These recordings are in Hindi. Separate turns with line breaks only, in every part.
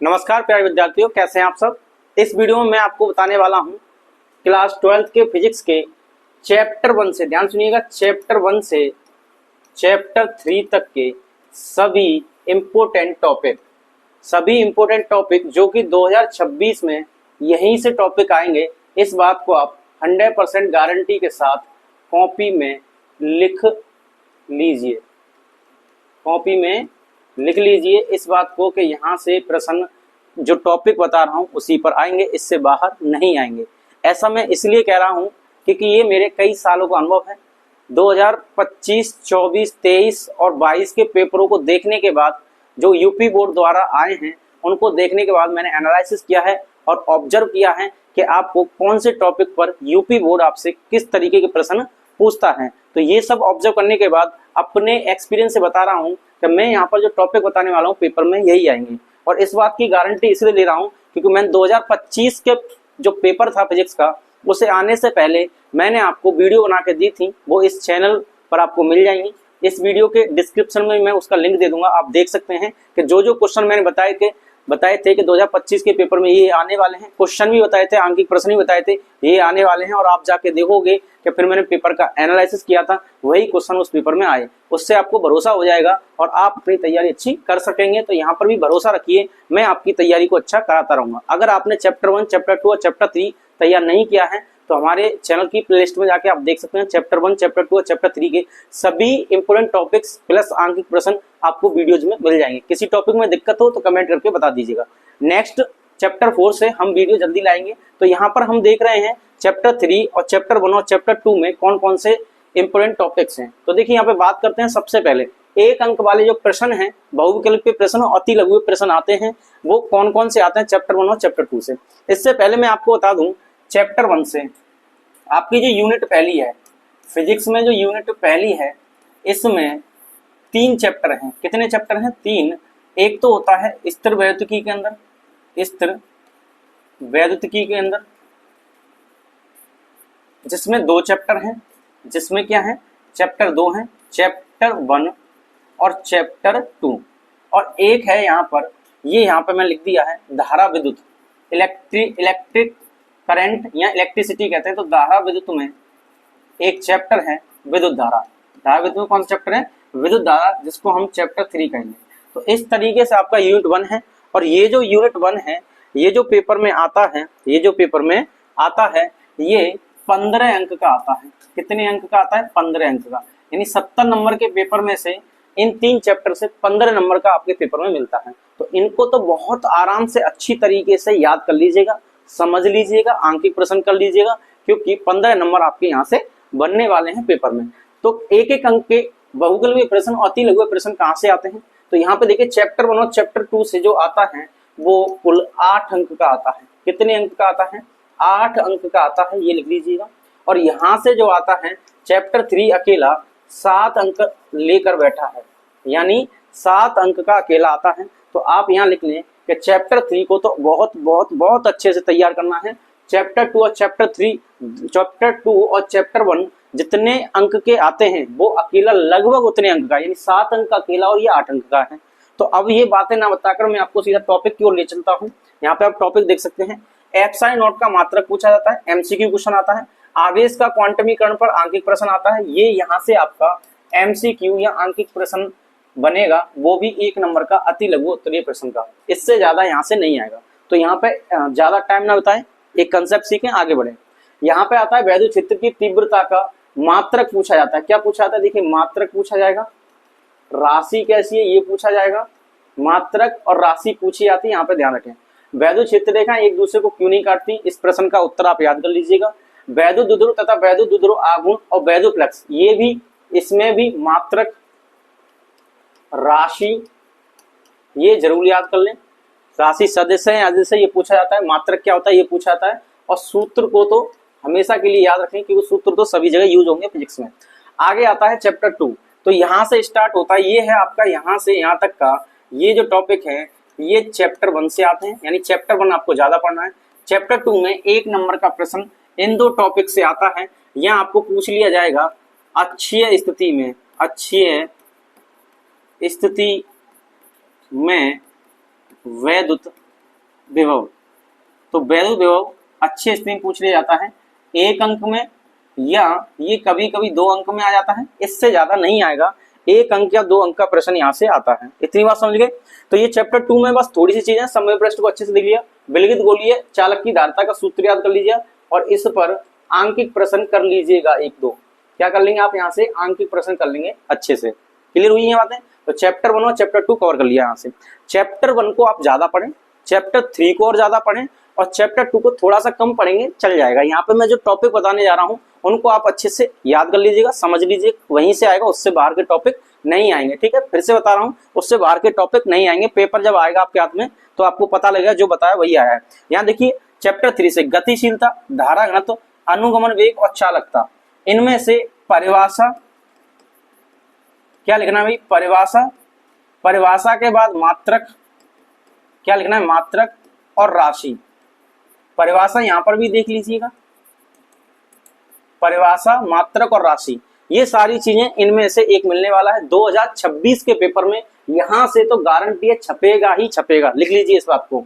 नमस्कार प्यारे विद्यार्थियों, कैसे हैं आप सब। इस वीडियो में मैं आपको बताने वाला हूं क्लास 12th के फिजिक्स के चैप्टर 1 से, ध्यान सुनिएगा, चैप्टर 1 से चैप्टर 3 तक के सभी इम्पोर्टेंट टॉपिक जो कि 2026 में यहीं से टॉपिक आएंगे। इस बात को आप 100% गारंटी के साथ कॉपी में लिख लीजिए इस बात को कि यहाँ से प्रश्न जो टॉपिक बता रहा हूँ उसी पर आएंगे, इससे बाहर नहीं आएंगे। ऐसा मैं इसलिए कह रहा हूँ क्योंकि ये मेरे कई सालों का अनुभव है। 2025, 24, 23 और 22 के पेपरों को देखने के बाद, जो यूपी बोर्ड द्वारा आए हैं उनको देखने के बाद मैंने एनालिसिस किया है और ऑब्जर्व किया है कि आपको कौन से टॉपिक पर यूपी बोर्ड आपसे किस तरीके के प्रश्न पूछता है। तो ये सब ऑब्जर्व करने के बाद अपने एक्सपीरियंस से बता रहा हूँ कि मैं यहाँ पर जो टॉपिक बताने वाला हूँ पेपर में यही आएंगे। और इस बात की गारंटी इसलिए ले रहा हूँ क्योंकि मैंने 2025 के जो पेपर था फिजिक्स का, उसे आने से पहले मैंने आपको वीडियो बना के दी थी, वो इस चैनल पर आपको मिल जाएंगी। इस वीडियो के डिस्क्रिप्शन में मैं उसका लिंक दे दूंगा, आप देख सकते हैं कि जो क्वेश्चन मैंने बताए थे कि 2025 के पेपर में ये आने वाले हैं, क्वेश्चन भी बताए थे, आंकिक प्रश्न भी बताए थे, ये आने वाले हैं। और आप जाके देखोगे कि फिर मैंने पेपर का एनालिसिस किया था, वही क्वेश्चन उस पेपर में आए, उससे आपको भरोसा हो जाएगा और आप अपनी तैयारी अच्छी कर सकेंगे। तो यहाँ पर भी भरोसा रखिए, मैं आपकी तैयारी को अच्छा कराता रहूंगा। अगर आपने चैप्टर 1, चैप्टर 2 और चैप्टर 3 तैयार नहीं किया है तो हमारे चैनल की प्लेलिस्ट में जाके आप देख सकते हैं। चैप्टर 1, चैप्टर 2 और चैप्टर 3 के सभी इंपोर्टेंट टॉपिक्स प्लस आंकिक प्रश्न आपको वीडियोज में मिल जाएंगे। किसी टॉपिक में दिक्कत हो तो कमेंट करके बता दीजिएगा। नेक्स्ट चैप्टर 4 से हम वीडियो जल्दी लाएंगे। तो यहाँ पर हम देख रहे हैं चैप्टर 3 और चैप्टर 1 और चैप्टर 2 में कौन कौन से इंपोर्टेंट टॉपिक्स हैं। तो देखिए यहाँ पे बात करते हैं। सबसे पहले 1 अंक वाले जो प्रश्न हैं, बहुविकल्पीय प्रश्न और अति लघु प्रश्न आते हैं, वो कौन कौन से आते हैं चैप्टर 1 और चैप्टर 2 से। इससे पहले मैं आपको बता दूं, चैप्टर 1 से आपकी जो यूनिट पहली है फिजिक्स में, जो यूनिट पहली है इसमें 3 चैप्टर हैं। कितने चैप्टर हैं? 3। एक तो होता है स्थिर वैद्युतिकी के अंदर, जिसमें 2 चैप्टर हैं, जिसमें क्या है, चैप्टर 2 है, चैप्टर 1 और चैप्टर 2। और एक है यहाँ पर, ये यहाँ पर मैं लिख दिया है धारा विद्युत, इलेक्ट्रिक करंट या इलेक्ट्रिसिटी कहते हैं। तो धारा विद्युत में एक चैप्टर है विद्युत धारा। धारा विद्युत में कौन सा चैप्टर है? विद्युत धारा, जिसको हम चैप्टर 3 कहेंगे। तो इस तरीके से आपका यूनिट 1 है। और ये जो यूनिट 1 है, ये जो पेपर में आता है, ये 15 अंक का आता है। कितने अंक का आता है? 15 अंक का। यानी 70 नंबर के पेपर में से इन 3 चैप्टर से 15 नंबर का आपके पेपर में मिलता है। तो इनको तो बहुत आराम से अच्छी तरीके से याद कर लीजिएगा, समझ लीजिएगा, आंकिक प्रश्न कर लीजिएगा, क्योंकि 15 नंबर आपके यहाँ से बनने वाले हैं पेपर में। तो एक एक अंक के बहुविकल्पीय प्रश्न और अति लघु प्रश्न कहाँ से आते हैं? तो यहाँ पे देखिए चैप्टर 1 और चैप्टर 2 से जो आता है वो कुल 8 अंक का आता है। कितने अंक का आता है? 8 अंक का आता है, ये लिख लीजिएगा। और यहाँ से जो आता है चैप्टर 3 अकेला 7 अंक लेकर बैठा है, यानी 7 अंक का अकेला आता है। तो आप यहाँ लिख लें कि चैप्टर 3 को तो बहुत बहुत बहुत अच्छे से तैयार करना है। चैप्टर 2 और चैप्टर 1 जितने अंक के आते हैं वो अकेला लगभग उतने अंक का, यानी 7 अंक का अकेला और ये 8 अंक का है। तो अब ये बातें ना बताकर मैं आपको सीधा टॉपिक की ओर ले चलता हूँ। यहाँ पे आप टॉपिक देख सकते हैं। एप्सिलॉन नॉट का मात्रक पूछा जाता है, एमसीक्यू क्वेश्चन आता है। आवेश का क्वांटमीकरण पर आंकिक प्रश्न आता है। ये यहाँ से आपका एमसीक्यू या आंकिक प्रश्न बनेगा, वो भी 1 नंबर का अति लघु उत्तरीय प्रश्न का। इससे ज्यादा यहाँ से नहीं आएगा। तो यहाँ पे ज्यादा टाइम ना बताएं, एक कंसेप्ट सीखें, आगे बढ़े। यहाँ पे आता है वैद्युत क्षेत्र की तीव्रता का मात्रक पूछा जाता है। क्या पूछा जाता है? देखिए मात्रक पूछा जाएगा, राशि कैसी है ये पूछा जाएगा। मात्रक और राशि पूछी जाती है, यहाँ पे ध्यान रखें। वैद्युत क्षेत्र रेखा एक दूसरे को क्यों नहीं काटती, इस प्रश्न का उत्तर आप याद कर लीजिएगा। वैद्युत द्विध्रुव तथा वैद्युत द्विध्रुव आघूर्ण और वैद्युत फ्लक्स, ये भी, इसमें भी मात्रक, राशि, ये जरूर याद कर लें। राशि सदिश है, अदिश है, ये पूछा जाता है। मात्रक क्या होता है ये पूछा जाता है। और सूत्र को तो हमेशा के लिए याद रखें क्योंकि सूत्र तो सभी जगह यूज होंगे फिजिक्स में। आगे आता है चैप्टर 2। तो यहाँ से स्टार्ट होता है, ये है आपका यहाँ से यहाँ तक का ये जो टॉपिक है ये चैप्टर 1 से आते हैं। यानी चैप्टर 1 आपको ज्यादा पढ़ना है। चैप्टर 2 में 1 नंबर का प्रश्न इन 2 टॉपिक से आता है। यहाँ आपको पूछ लिया जाएगा अक्षीय स्थिति में वैद्युत विभव। तो वैद्युत विभव अच्छी स्थिति में पूछ लिया जाता है 1 अंक में, या ये कभी कभी 2 अंक में आ जाता है, इससे ज्यादा नहीं आएगा। 1 अंक या 2 अंक का प्रश्न यहाँ से आता है। इतनी बात समझ गए। तो ये चैप्टर 2 में बस थोड़ी सी चीजें, समय पृष्ठ को अच्छे से देख लिया, विलगित गोलीय चालक की धारिता का सूत्र याद कर लीजिए और इस पर आंकिक प्रश्न कर लीजिएगा 1-2। क्या कर लेंगे आप यहाँ से, आंकिक प्रश्न कर लेंगे अच्छे से। क्लियर हुई है बातें। तो चैप्टर 1 और चैप्टर 2 कवर कर लिया यहाँ से। चैप्टर 1 को आप ज्यादा पढ़ें, चैप्टर 3 को और ज्यादा पढ़ें, और चैप्टर 2 को थोड़ा सा कम पढ़ेंगे चल जाएगा। यहाँ पे मैं जो टॉपिक बताने जा रहा हूँ उनको आप अच्छे से याद कर लीजिएगा, समझ लीजिए, वहीं से आएगा, उससे बाहर के टॉपिक नहीं आएंगे। ठीक है, फिर से बता रहा हूँ, उससे बाहर के टॉपिक नहीं आएंगे। पेपर जब आएगा आपके हाथ में तो आपको पता लगेगा जो बताया वही आया है। यहाँ देखिए चैप्टर 3 से गतिशीलता, धारा घनत्व, अनुगमन वेग और चालकता, इनमें से परिभाषा क्या लिखना है भाई, परिभाषा, परिभाषा के बाद मात्रक, क्या लिखना है, मात्रक और राशि। परिभाषा यहां पर भी देख लीजिएगा, परिभाषा, मात्रक और राशि, ये सारी चीजें इनमें से एक मिलने वाला है 2026 के पेपर में। यहां से तो गारंटी है छपेगा ही छपेगा, लिख लीजिए इस बात को।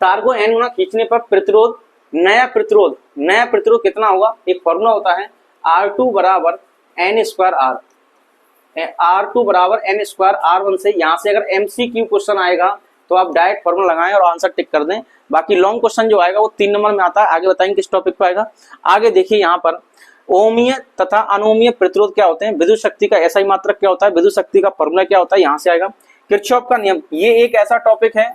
तार को n गुना खींचने पर प्रतिरोध, नया प्रतिरोध, नया प्रतिरोध कितना होगा, एक फॉर्मूला होता है R2 बराबर n स्क्वायर R, R2 बराबर n स्क्वायर R1 से। यहां से अगर MCQ क्वेश्चन आएगा तो आप डायरेक्ट फॉर्मूला लगाएं और आंसर टिक कर दें। बाकी लॉन्ग क्वेश्चन जो आएगा वो 3 नंबर में आता है, आगे बताएंगे किस टॉपिक पर आएगा। आगे देखिए यहाँ पर ओमीय तथा अनोमीय प्रतिरोध क्या होते हैं, विद्युत शक्ति का SI मात्रक क्या होता है, विद्युत शक्ति का फॉर्मूला क्या होता है, यहाँ से आएगा। किरचॉफ का नियम, ये एक ऐसा टॉपिक है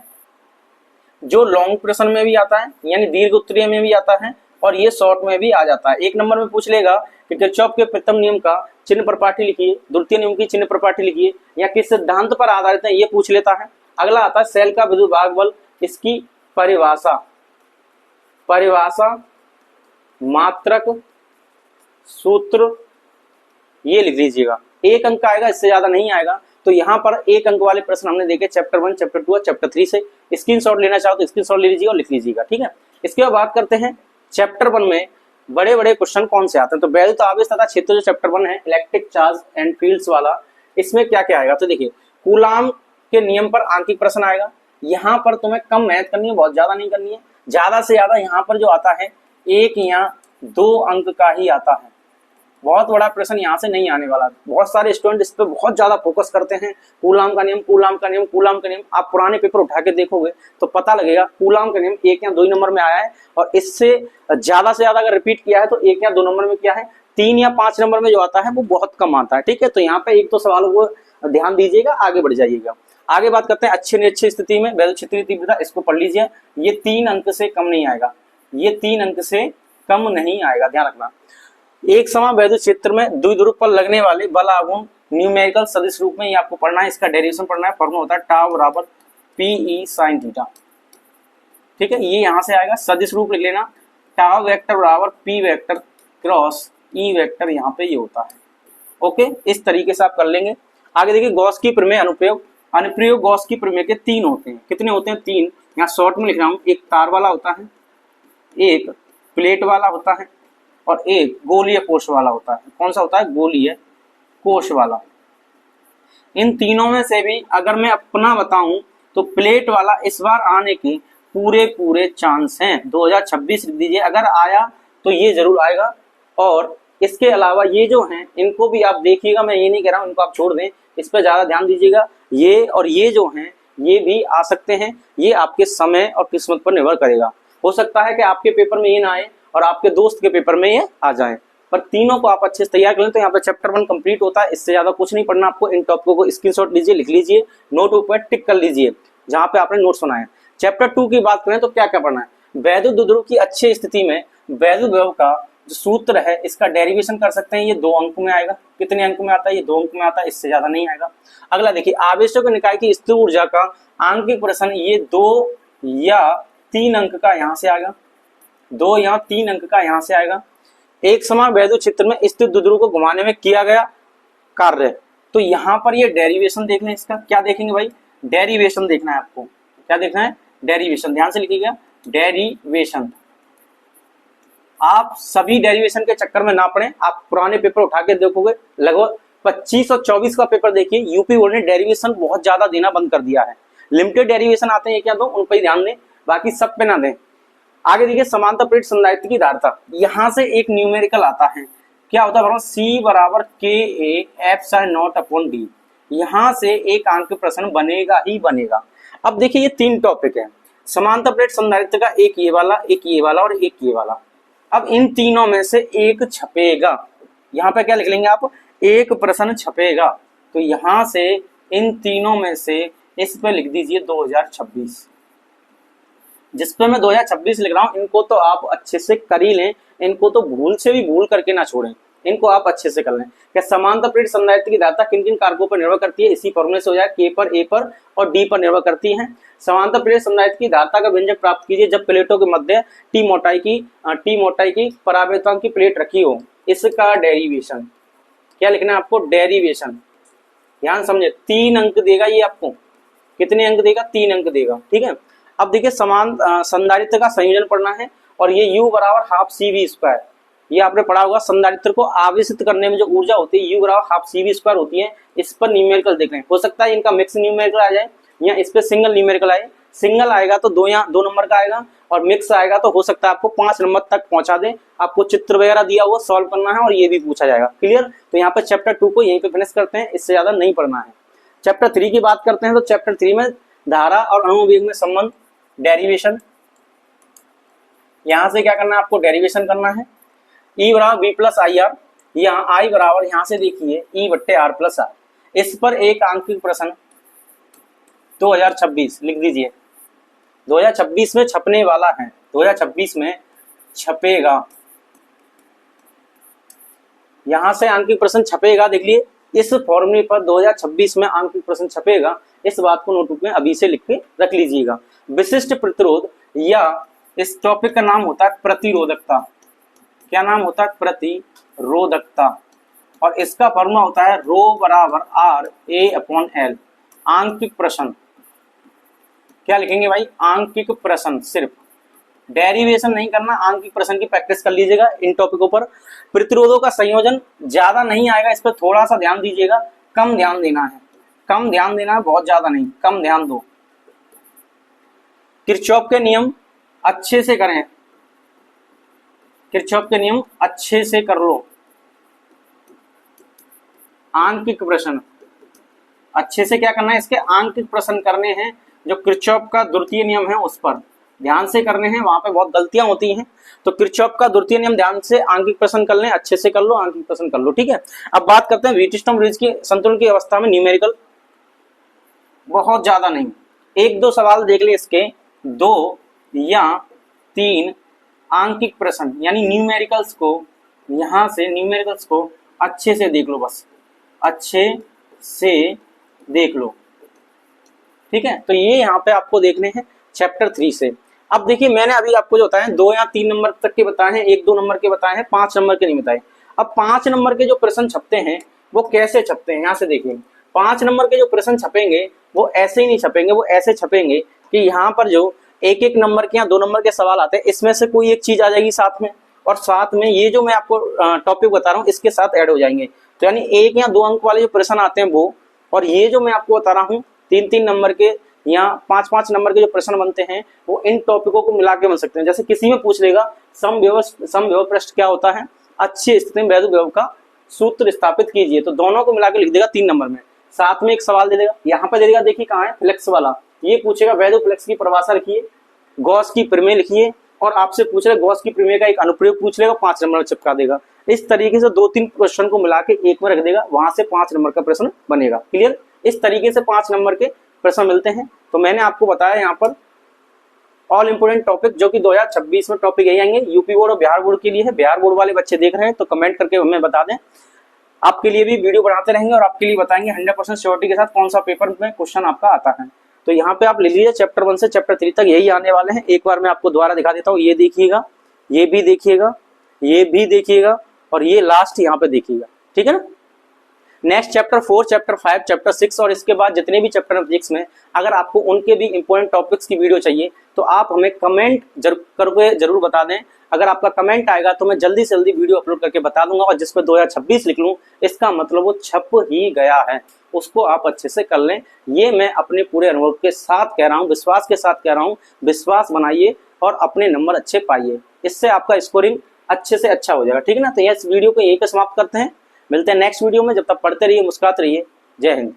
जो लॉन्ग प्रश्न में भी आता है, यानी दीर्घ उत्तरीय में भी आता है, और ये शॉर्ट में भी आ जाता है। 1 नंबर में पूछ लेगा कि किरचॉफ के प्रथम नियम का चिन्ह प्रपाठी लिखिए, द्वितीय नियम की चिन्ह प्रपाठी लिखिए, या किस सिद्धांत पर आधारित है, ये पूछ लेता है। अगला आता है सेल का विद्युत भाग बल, इसकी परिभाषा, परिभाषा, मात्रक, सूत्र, ये लिख लीजिएगा। 1 अंक आएगा, इससे ज्यादा नहीं आएगा। तो यहाँ पर 1 अंक वाले प्रश्न हमने देखे चैप्टर 1, चैप्टर 2 और चैप्टर 3 से। स्क्रीनशॉट लेना चाहो तो स्क्रीनशॉट ले लीजिएगा और लिख लीजिएगा। ठीक है, इसके बाद बात करते हैं चैप्टर 1 में बड़े बड़े क्वेश्चन कौन से आते हैं। तो वैद्युत आवेश तथा क्षेत्र जो चैप्टर 1 है, इलेक्ट्रिक चार्ज एंड फील्ड्स वाला, इसमें क्या क्या आएगा, तो देखिए कूलाम के नियम पर आंकिक प्रश्न आएगा। यहाँ पर तुम्हें कम मेहनत करनी है, बहुत ज्यादा नहीं करनी है। ज्यादा से ज्यादा यहाँ पर जो आता है 1 या 2 अंक का ही आता है, बहुत बड़ा प्रश्न यहाँ से नहीं आने वाला। बहुत सारे स्टूडेंट इस पे बहुत ज्यादा फोकस करते हैं, कूलाम का नियम, कूलाम का नियम, कूलाम का नियम। आप पुराने पेपर उठा के देखोगे तो पता लगेगा कूलाम का नियम 1 या 2 नंबर में आया है, और इससे ज्यादा से ज्यादा अगर रिपीट किया है तो 1 या 2 नंबर में किया है। 3 या 5 नंबर में जो आता है वो बहुत कम आता है। ठीक है, तो यहाँ पे 1-2 सवालों को ध्यान दीजिएगा, आगे बढ़ जाइएगा। आगे बात करते हैं अच्छे निरक्षीय स्थिति में वैद्युत क्षेत्रीय तीव्रता, इसको पढ़ लीजिए। ये 3 अंक से कम नहीं आएगा, ये 3 अंक से कम नहीं आएगा, ध्यान रखना। एक समान वैद्युत क्षेत्र में द्विध्रुव पर लगने वाले बल आघूर्ण न्यूमेरिकल सदिश रूप में ये आपको पढ़ना है, इसका डेरिवेशन पढ़ना है। फॉर्मूला होता है टाउ बराबर PE sin थीटा। ठीक है, ये यहां से आएगा, सदिश रूप लिख लेना, टाउ वेक्टर बराबर P vector cross E vector, यहाँ पे ये होता है। ओके, इस तरीके से आप कर लेंगे। आगे देखिए गॉस की प्रमेय अनुप्रयोग, अनुप्रयोग गॉस की प्रमेय के 3 होते हैं। कितने होते हैं, 3। यहाँ शॉर्ट में लिख रहा हूं, एक तार वाला होता है, एक प्लेट वाला होता है, और एक गोलीय कोश वाला होता है। कौन सा होता है, गोलीय कोश वाला। इन तीनों में से भी अगर मैं अपना बताऊं तो प्लेट वाला इस बार आने के पूरे चांस हैं। 2026 लिख दीजिए, अगर आया तो ये जरूर आएगा। और इसके अलावा ये जो हैं इनको भी आप देखिएगा, मैं ये नहीं कह रहा हूं इनको आप छोड़ दें, इस पर ज्यादा ध्यान दीजिएगा। ये और ये जो हैं ये भी आ सकते हैं, ये आपके समय और किस्मत पर निर्भर करेगा। हो सकता है कि आपके पेपर में ये ना आए और आपके दोस्त के पेपर में ये आ जाए, पर तीनों को आप अच्छे से तैयार कर लें तो यहाँ पे चैप्टर 1 कंप्लीट होता है। इससे ज्यादा कुछ नहीं पढ़ना आपको। इन टॉपिकों को स्क्रीनशॉट लीजिए, लिख लीजिए, नोट ऊपर टिक कर लीजिए जहां पे आपने नोट्स बनाए। चैप्टर 2 की बात करें तो क्या क्या पढ़ना है, वैद्युत द्विध्रुव की अच्छी स्थिति में वैद्युत विभव का जो सूत्र है इसका डेरिवेशन कर सकते हैं। ये 2 अंक में आएगा। कितने अंक में आता है, ये 2 अंक में आता है, इससे ज्यादा नहीं आएगा। अगला देखिए आवेशों के निकाय की स्थिर ऊर्जा का आंकिक प्रश्न, ये 2 या 3 अंक का यहाँ से आएगा, 2 या 3 अंक का यहाँ से आएगा। एक समान वैद्युत क्षेत्र में स्थित द्विध्रुव को घुमाने में किया गया कार्य, तो यहाँ पर ये डेरिवेशन देख लें। इसका क्या देखेंगे भाई, डेरिवेशन देखना है आपको। क्या देखना है, डेरिवेशन। ध्यान से लिखिएगा, डेरिवेशन। आप सभी डेरिवेशन के चक्कर में ना पड़े, आप पुराने पेपर उठा के देखोगे, लगभग 25 और 24 का पेपर देखिए, यूपी बोर्ड ने डेरिवेशन बहुत ज्यादा देना बंद कर दिया है। लिमिटेड डेरिवेशन आते हैं 1 या 2, उन पर ही ध्यान दें। बाकी सब पे ना दें। आगे देखिए समांतर प्लेट संधारित्र की धारिता, यहां से एक न्यूमेरिकल आता है, क्या होता है C बराबर के A F sine not upon D, यहां से एक अंक के प्रश्न बनेगा ही बनेगा। अब देखिए ये 3 टॉपिक है, समांतर प्लेट संधारित्र का एक ये वाला, एक ये वाला और एक ये वाला। अब इन तीनों में से एक छपेगा, यहाँ पे क्या लिख लेंगे आप, एक प्रश्न छपेगा, तो यहां से इन तीनों में से इस पे लिख दीजिए 2026। जिस पे मैं 2026 लिख रहा हूं, इनको तो आप अच्छे से कर ही लें, इनको तो भूल से भी भूल करके ना छोड़ें, इनको आप अच्छे से कर लें। क्या समांतर प्लेट संधारित्र की धारिता किन किन कारकों पर निर्भर करती है, इसी फॉर्मूले से हो जाए, के पर, ए पर और डी पर निर्भर करती है। समांतर प्लेट संधारित्र की धारिता का व्यंजक प्राप्त कीजिए जब प्लेटों के मध्य टी मोटाई की परावर्तक की प्लेट रखी हो, इसका डेरिवेशन। क्या लिखना है आपको, डेरिवेशन। ध्यान समझे, 3 अंक देगा ये आपको, कितने अंक देगा, 3 अंक देगा, ठीक है। अब देखिए समान संधारित्र का संयोजन पढ़ना है, और ये U बराबर हाफ CV², ये आपने पढ़ा होगा। संधारित्र को आवेशित करने में जो ऊर्जा होती है U बराबर हाफ CV² होती है। इस पर न्यूमेरिकल देख लें, हो सकता है इनका मिक्स न्यूमेरिकल आ जाए या इस पे सिंगल न्यूमेरिकल आए। सिंगल आएगा तो 2 नंबर का आएगा, और मिक्स आएगा तो हो सकता है आपको 5 नंबर तक पहुंचा दे। आपको चित्र वगैरह दिया हुआ सॉल्व करना है और ये भी पूछा जाएगा, क्लियर। तो यहाँ पे चैप्टर 2 को यहीं पे फिनिश करते हैं, इससे ज्यादा नहीं पढ़ना है। चैप्टर 3 की बात करते हैं, तो चैप्टर 3 में धारा और अणुवेग में संबंध, डेरिवेशन। यहां से क्या करना है आपको, डेरिवेशन करना है। E बराबर B प्लस आई आर, यहाँ I बराबर यहाँ से देखिए E/R प्लस आर। इस पर एक आंकिक प्रश्न 2026 लिख दीजिए, 2026 में छपने वाला है, 2026 में छपेगा, यहां से आंकिक प्रश्न छपेगा। देख लिए इस फॉर्मूले पर 2026 में आंकिक प्रश्न छपेगा, इस बात को नोटबुक में अभी से लिख के रख लीजिएगा। विशिष्ट प्रतिरोध, या इस टॉपिक का नाम होता है प्रतिरोधकता। क्या नाम होता है, प्रतिरोधकता, और इसका फॉर्मूला होता है रो बराबर RA/L। आंकिक प्रश्न, क्या लिखेंगे भाई, आंकिक प्रश्न, सिर्फ डेरिवेशन नहीं करना, आंकिक प्रश्न की प्रैक्टिस कर लीजिएगा इन टॉपिकों पर। प्रतिरोधों का संयोजन ज्यादा नहीं आएगा, इस पर थोड़ा सा ध्यान दीजिएगा, कम ध्यान देना है, कम ध्यान देना है, बहुत ज्यादा नहीं, कम ध्यान दो। किरचॉफ के नियम अच्छे से करें, किरचॉफ के नियम अच्छे से कर लो। आंकिक प्रश्न अच्छे से क्या करना है, इसके आंकिक प्रश्न करने हैं, जो किरचॉफ का द्वितीय नियम है उस पर ध्यान से करने हैं, वहां पे बहुत गलतियां होती हैं। तो किरचॉफ का द्वितीय नियम ध्यान से आंकिक प्रश्न कर लें, अच्छे से कर लो, आंकिक प्रश्न कर लो, ठीक है। अब बात करते हैं व्हीटस्टोन ब्रिज की संतुलन की अवस्था में न्यूमेरिकल, बहुत ज्यादा नहीं, 1-2 सवाल देख ले इसके, 2 या 3 आंकिक प्रश्न यानी न्यूमेरिकल्स को, यहां से न्यूमेरिकल्स को अच्छे से देख लो, बस अच्छे से देख लो, ठीक है। तो ये यहाँ पे आपको देखने हैं चैप्टर 3 से। अब देखिए मैंने अभी आपको जो बताया 2 या 3 नंबर तक के बताए हैं, 1-2 नंबर के बताए हैं, 5 नंबर के नहीं बताए। अब 5 नंबर के जो प्रश्न छपते हैं वो कैसे छपते हैं, यहाँ से देखिए। 5 नंबर के जो प्रश्न छपेंगे वो ऐसे ही नहीं छपेंगे, वो ऐसे छपेंगे कि यहाँ पर जो 1-1 नंबर के या 2 नंबर के सवाल आते हैं, इसमें से कोई एक चीज आ जाएगी साथ में, और साथ में ये जो मैं आपको टॉपिक बता रहा हूँ इसके साथ ऐड हो जाएंगे। तो यानी 1 या 2 अंक वाले जो प्रश्न आते हैं वो, और ये जो मैं आपको बता रहा हूँ 3-3 नंबर के या 5-5 नंबर के जो प्रश्न बनते हैं वो इन टॉपिकों को मिला के बन सकते हैं। जैसे किसी में पूछ लेगा समविभव पृष्ठ क्या होता है, अच्छी स्थिति में वैद्युत विभव का सूत्र स्थापित कीजिए, तो दोनों को मिला के लिख देगा 3 नंबर में। साथ में एक सवाल दे देगा, यहाँ पे दे देगा, देखिए कहाँ है, फ्लेक्स वाला, ये पूछेगा वैद्युत फ्लेक्स की परिभाषा लिखिए, गॉस की प्रमेय लिखिए, और आपसे पूछ रहे गॉस की प्रमेय का एक अनुप्रयोग पूछ लेगा, 5 नंबर में चिपका देगा। इस तरीके से 2-3 क्वेश्चन को मिला के एक में रख देगा, वहां से 5 नंबर का प्रश्न बनेगा, क्लियर। इस तरीके से 5 नंबर के प्रश्न मिलते हैं। तो मैंने आपको बताया यहाँ पर ऑल इंपोर्टेंट टॉपिक, जो कि 2026 में टॉपिक यही आएंगे, यूपी बोर्ड और बिहार बोर्ड के लिए है। बिहार बोर्ड वाले बच्चे देख रहे हैं तो कमेंट करके हमें बता दें, आपके लिए भी वीडियो बनाते रहेंगे और आपके लिए बताएंगे 100% श्योरिटी के साथ कौन सा पेपर में क्वेश्चन आपका आता है। तो यहाँ पे आप ले लीजिए चैप्टर 1 से चैप्टर 3 तक यही आने वाले हैं। एक बार मैं आपको दोबारा दिखा देता हूँ, ये देखिएगा, ये भी देखिएगा, ये भी देखिएगा, और ये लास्ट यहाँ पे देखिएगा, ठीक है ना। नेक्स्ट चैप्टर 4, चैप्टर 5, चैप्टर 6 और इसके बाद जितने भी चैप्टर हैं फिजिक्स में, अगर आपको उनके भी इंपॉर्टेंट टॉपिक्स की वीडियो चाहिए तो आप हमें कमेंट करके जरूर बता दें। अगर आपका कमेंट आएगा तो मैं जल्दी से जल्दी वीडियो अपलोड करके बता दूंगा, और जिसपे 2026 लिख लूं इसका मतलब वो छप ही गया है, उसको आप अच्छे से कर लें। ये मैं अपने पूरे अनुभव के साथ कह रहा हूँ, विश्वास के साथ कह रहा हूँ। विश्वास बनाइए और अपने नंबर अच्छे पाइए, इससे आपका स्कोरिंग अच्छे से अच्छा हो जाएगा, ठीक है ना। तो इस वीडियो को यहीं पे समाप्त करते हैं, मिलते हैं नेक्स्ट वीडियो में। जब तक पढ़ते रहिए, मुस्कुराते रहिए। जय हिंद।